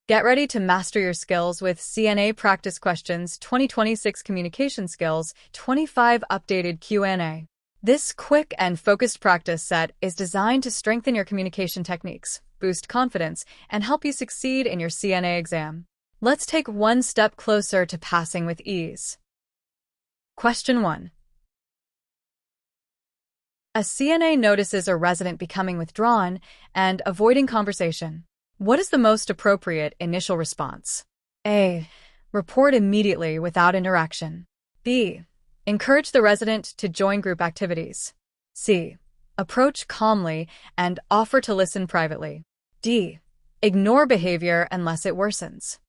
Get ready to master your skills with CNA Practice Questions 2026 Communication Skills 25 Updated Q&A. This quick and focused practice set is designed to strengthen your communication techniques, boost confidence, and help you succeed in your CNA exam. Let's take one step closer to passing with ease. Question 1. A CNA notices a resident becoming withdrawn and avoiding conversation. What is the most appropriate initial response? A. Report immediately without interaction. B. Encourage the resident to join group activities. C. Approach calmly and offer to listen privately. D. Ignore behavior unless it worsens.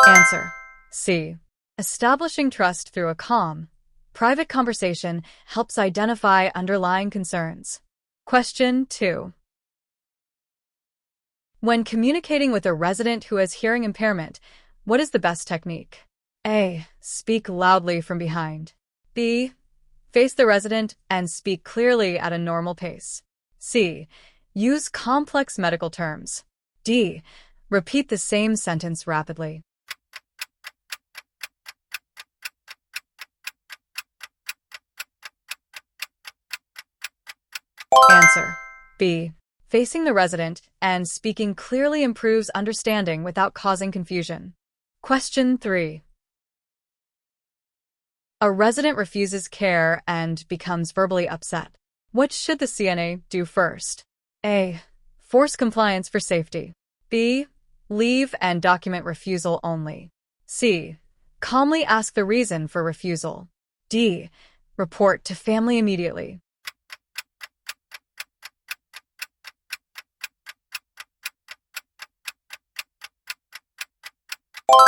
Answer: C. Establishing trust through a calm, private conversation helps identify underlying concerns. Question 2. When communicating with a resident who has hearing impairment, what is the best technique? A. Speak loudly from behind. B. Face the resident and speak clearly at a normal pace. C. Use complex medical terms. D. Repeat the same sentence rapidly. Answer: B. Facing the resident and speaking clearly improves understanding without causing confusion. Question 3. A resident refuses care and becomes verbally upset. What should the CNA do first? A. Force compliance for safety. B. Leave and document refusal only. C. Calmly ask the reason for refusal. D. Report to family immediately.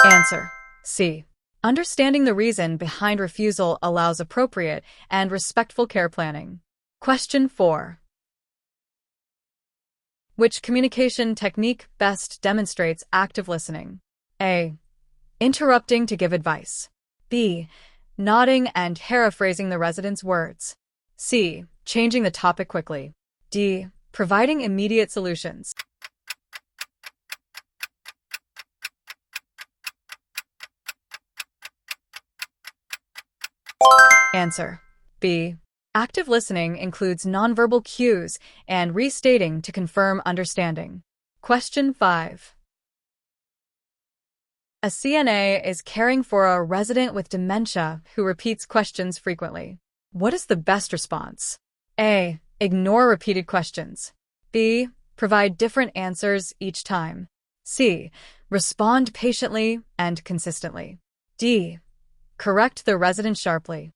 Answer: C. Understanding the reason behind refusal allows appropriate and respectful care planning. Question 4. Which communication technique best demonstrates active listening? A. Interrupting to give advice. B. Nodding and paraphrasing the resident's words. C. Changing the topic quickly. D. Providing immediate solutions. Answer: B. Active listening includes nonverbal cues and restating to confirm understanding. Question 5. A CNA is caring for a resident with dementia who repeats questions frequently. What is the best response? A. Ignore repeated questions. B. Provide different answers each time. C. Respond patiently and consistently. D. Correct the resident sharply.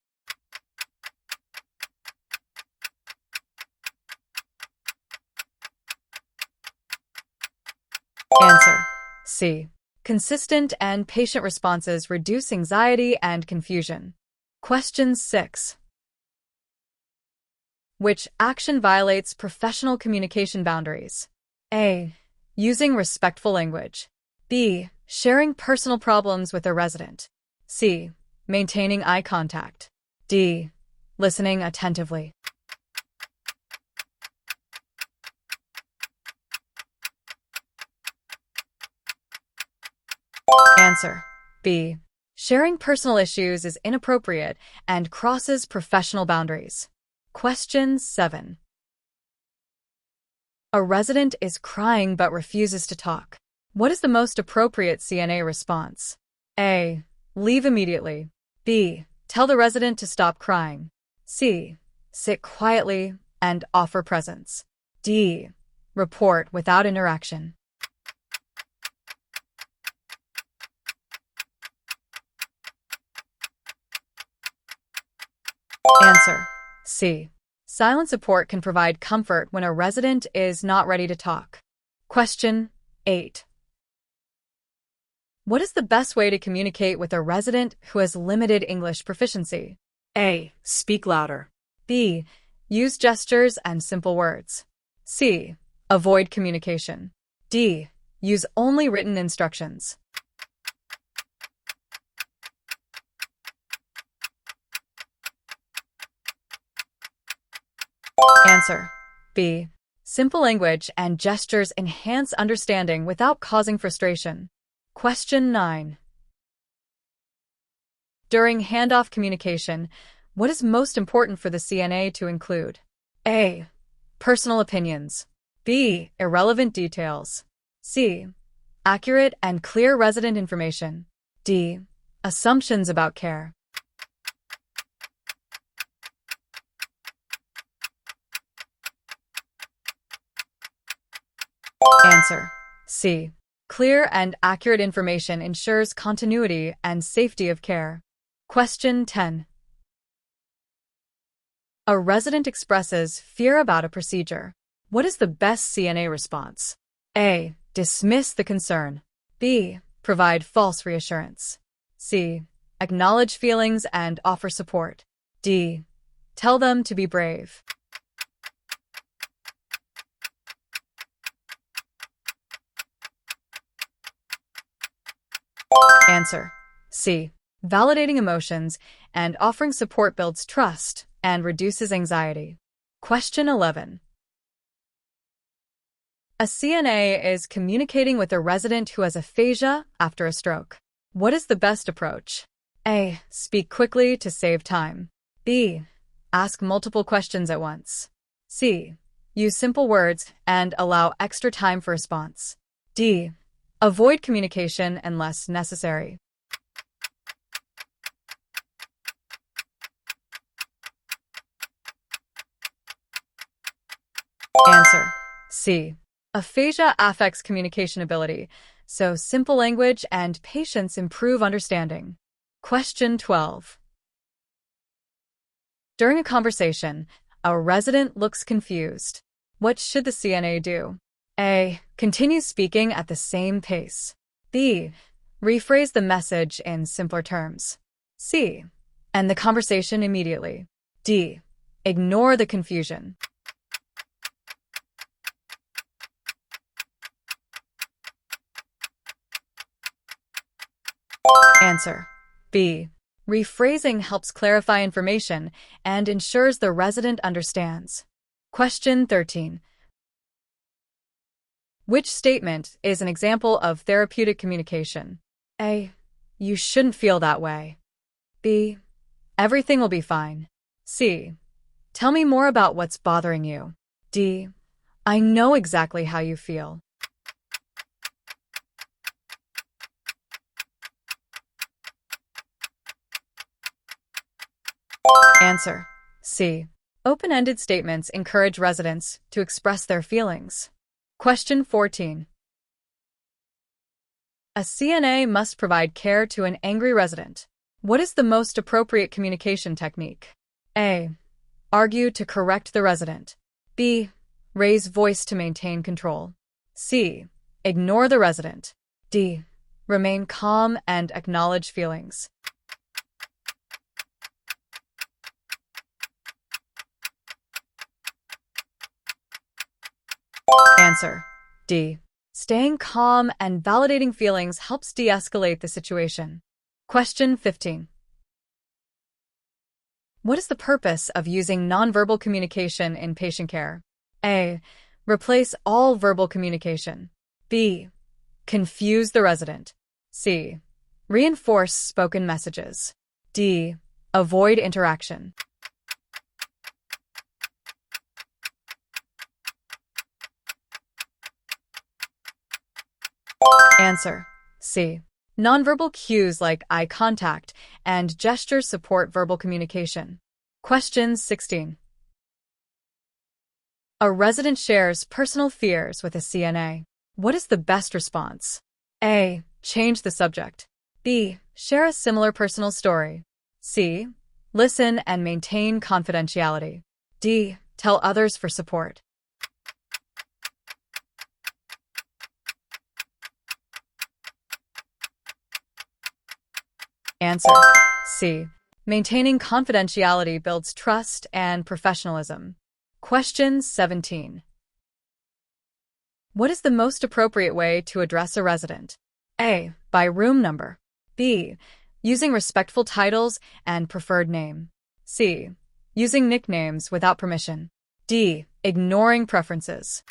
Answer: C. Consistent and patient responses reduce anxiety and confusion. Question 6. Which action violates professional communication boundaries? A. Using respectful language. B. Sharing personal problems with a resident. C. Maintaining eye contact. D. Listening attentively. Answer: B. Sharing personal issues is inappropriate and crosses professional boundaries. Question 7. A resident is crying but refuses to talk. What is the most appropriate CNA response? A. Leave immediately. B. Tell the resident to stop crying. C. Sit quietly and offer presence. D. Report without interaction. Answer: C. Silent support can provide comfort when a resident is not ready to talk. Question 8. What is the best way to communicate with a resident who has limited English proficiency? A. Speak louder. B. Use gestures and simple words. C. Avoid communication. D. Use only written instructions. Answer. B. Simple language and gestures enhance understanding without causing frustration. Question 9. During handoff communication, what is most important for the CNA to include? A. Personal opinions. B. Irrelevant details. C. Accurate and clear resident information. D. Assumptions about care. Answer. C. Clear and accurate information ensures continuity and safety of care. Question 10. A resident expresses fear about a procedure. What is the best CNA response? A. Dismiss the concern. B. Provide false reassurance. C. Acknowledge feelings and offer support. D. Tell them to be brave. Answer. C. Validating emotions and offering support builds trust and reduces anxiety. Question 11. A CNA is communicating with a resident who has aphasia after a stroke. What is the best approach? A. Speak quickly to save time. B. Ask multiple questions at once. C. Use simple words and allow extra time for response. D. Avoid communication unless necessary. Answer. C. Aphasia affects communication ability, so simple language and patience improve understanding. Question 12. During a conversation, a resident looks confused. What should the CNA do? A. Continue speaking at the same pace. B. Rephrase the message in simpler terms. C. End the conversation immediately. D. Ignore the confusion. Answer. B. Rephrasing helps clarify information and ensures the resident understands. Question 13. Which statement is an example of therapeutic communication? A. You shouldn't feel that way. B. Everything will be fine. C. Tell me more about what's bothering you. D. I know exactly how you feel. Answer. C. Open-ended statements encourage residents to express their feelings. Question 14. A CNA must provide care to an angry resident. What is the most appropriate communication technique? A. Argue to correct the resident. B. Raise voice to maintain control. C. Ignore the resident. D. Remain calm and acknowledge feelings. Answer. D. Staying calm and validating feelings helps de-escalate the situation. Question 15. What is the purpose of using nonverbal communication in patient care? A. Replace all verbal communication. B. Confuse the resident. C. Reinforce spoken messages. D. Avoid interaction. Answer. C. Nonverbal cues like eye contact and gestures support verbal communication. Question 16. A resident shares personal fears with a CNA. What is the best response? A. Change the subject. B. Share a similar personal story. C. Listen and maintain confidentiality. D. Tell others for support. Answer. C. Maintaining confidentiality builds trust and professionalism. Question 17. What is the most appropriate way to address a resident? A. By room number. B. Using respectful titles and preferred name. C. Using nicknames without permission. D. Ignoring preferences.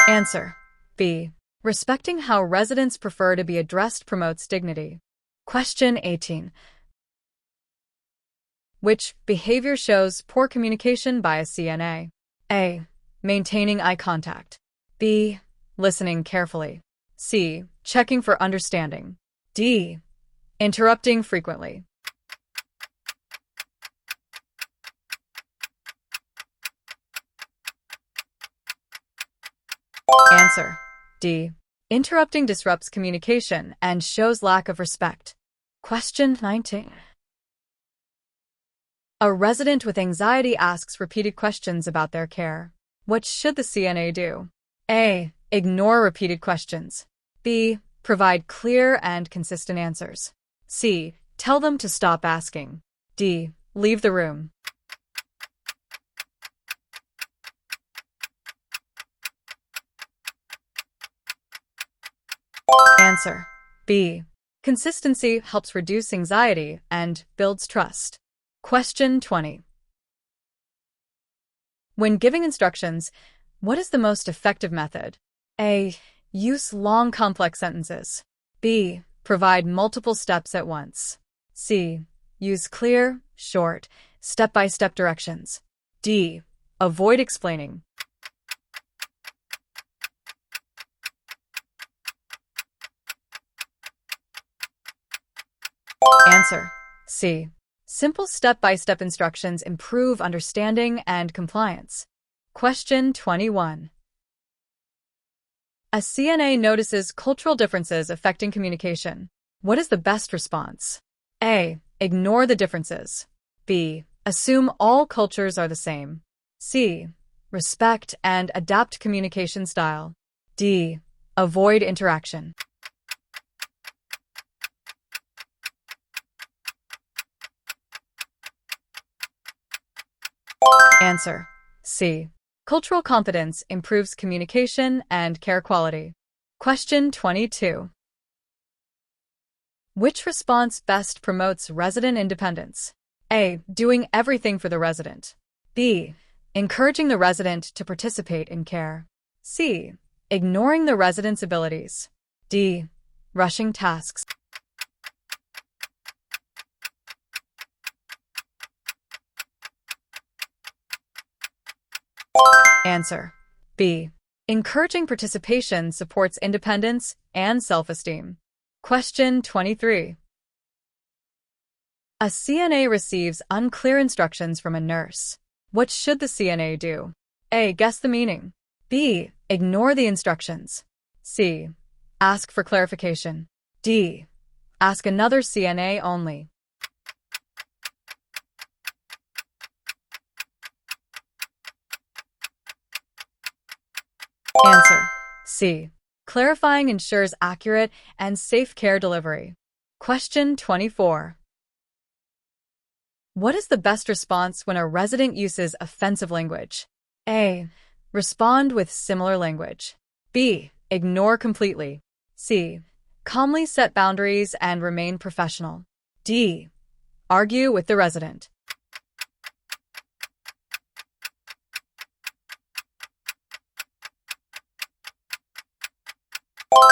Answer. B. Respecting how residents prefer to be addressed promotes dignity. Question 18. Which behavior shows poor communication by a CNA? A. Maintaining eye contact. B. Listening carefully. C. Checking for understanding. D. Interrupting frequently. Answer. D. Interrupting disrupts communication and shows lack of respect. Question 19. A resident with anxiety asks repeated questions about their care. What should the CNA do? A. Ignore repeated questions. B. Provide clear and consistent answers. C. Tell them to stop asking. D. Leave the room. Answer. B. Consistency helps reduce anxiety and builds trust. Question 20. When giving instructions, what is the most effective method? A. Use long, complex sentences. B. Provide multiple steps at once. C. Use clear, short, step-by-step directions. D. Avoid explaining. Answer. C. Simple step-by-step instructions improve understanding and compliance. Question 21. A CNA notices cultural differences affecting communication. What is the best response? A. Ignore the differences. B. Assume all cultures are the same. C. Respect and adapt communication style. D. Avoid interaction. Answer. C. Cultural competence improves communication and care quality. Question 22. Which response best promotes resident independence? A. Doing everything for the resident. B. Encouraging the resident to participate in care. C. Ignoring the resident's abilities. D. Rushing tasks. Answer. B. Encouraging participation supports independence and self-esteem. Question 23. A CNA receives unclear instructions from a nurse. What should the CNA do? A. Guess the meaning. B. Ignore the instructions. C. Ask for clarification. D. Ask another CNA only. Answer. C. Clarifying ensures accurate and safe care delivery. Question 24. What is the best response when a resident uses offensive language? A. Respond with similar language. B. Ignore completely. C. Calmly set boundaries and remain professional. D. Argue with the resident.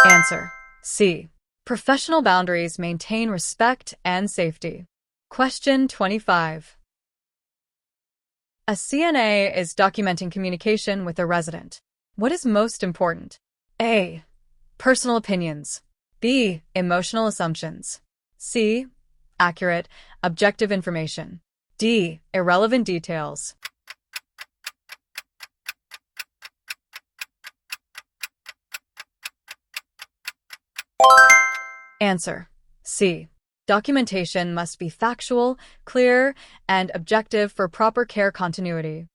Answer. C. Professional boundaries maintain respect and safety. Question 25. A CNA is documenting communication with a resident. What is most important? A. Personal opinions. B. Emotional assumptions. C. Accurate, objective information. D. Irrelevant details. Answer. C. Documentation must be factual, clear, and objective for proper care continuity.